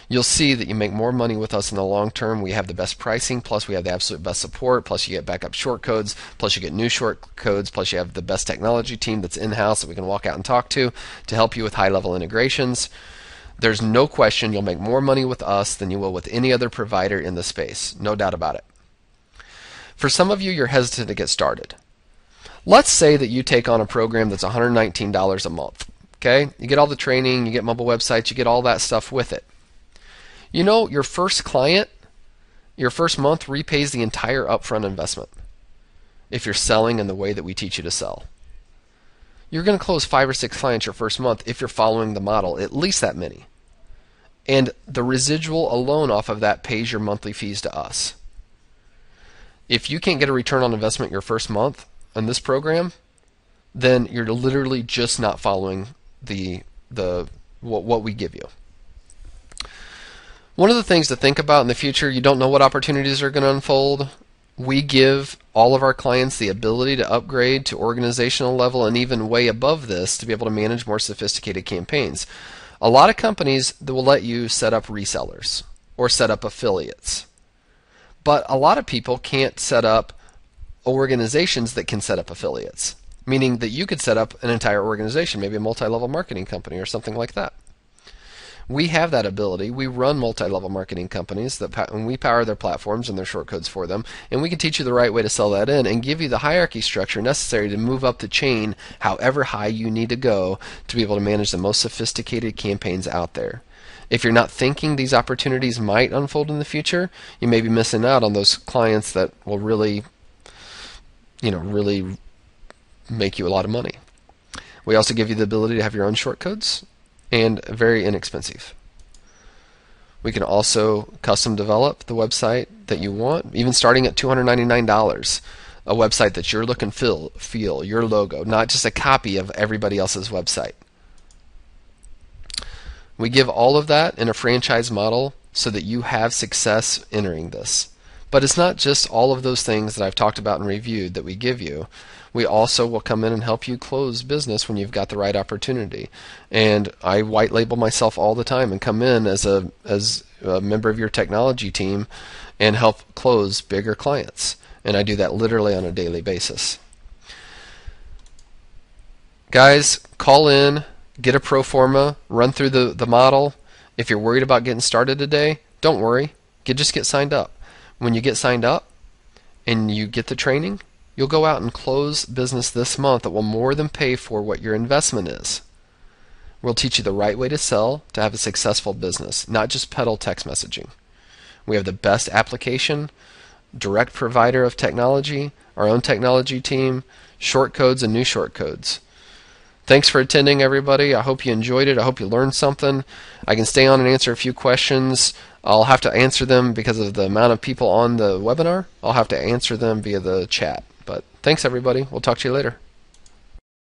You'll see that you make more money with us in the long term. We have the best pricing, plus we have the absolute best support, plus you get backup short codes, plus you get new short codes, plus you have the best technology team that's in-house that we can walk out and talk to help you with high-level integrations. There's no question you'll make more money with us than you will with any other provider in the space. No doubt about it. For some of you, you're hesitant to get started. Let's say that you take on a program that's $119 a month. Okay? You get all the training, you get mobile websites, you get all that stuff with it. You know, your first client, your first month repays the entire upfront investment if you're selling in the way that we teach you to sell. You're going to close 5 or 6 clients your first month if you're following the model, at least that many. And the residual alone off of that pays your monthly fees to us. If you can't get a return on investment your first month on this program, then you're literally just not following what we give you. One of the things to think about in the future, you don't know what opportunities are going to unfold. We give all of our clients the ability to upgrade to organizational level and even way above this to be able to manage more sophisticated campaigns. A lot of companies that will let you set up resellers or set up affiliates. But a lot of people can't set up organizations that can set up affiliates, meaning that you could set up an entire organization, maybe a multi-level marketing company or something like that. We have that ability. We run multi-level marketing companies and we power their platforms and their short codes for them, and we can teach you the right way to sell that in and give you the hierarchy structure necessary to move up the chain however high you need to go to be able to manage the most sophisticated campaigns out there. If you're not thinking these opportunities might unfold in the future, you may be missing out on those clients that will really make you a lot of money. We also give you the ability to have your own short codes, and very inexpensive. We can also custom develop the website that you want, even starting at $299. A website that your look and feel, your logo, not just a copy of everybody else's website. We give all of that in a franchise model so that you have success entering this. But it's not just all of those things that I've talked about and reviewed that we give you. We also will come in and help you close business when you've got the right opportunity. And I white label myself all the time and come in as a member of your technology team and help close bigger clients. And I do that literally on a daily basis. Guys, call in, get a pro forma, run through the model. If you're worried about getting started today, don't worry. Just get signed up. When you get signed up and you get the training, you'll go out and close business this month that will more than pay for what your investment is. We'll teach you the right way to sell to have a successful business, not just peddle text messaging. We have the best application, direct provider of technology, our own technology team, short codes and new short codes. Thanks for attending, everybody. I hope you enjoyed it. I hope you learned something. I can stay on and answer a few questions. I'll have to answer them because of the amount of people on the webinar. I'll have to answer them via the chat. But thanks, everybody. We'll talk to you later.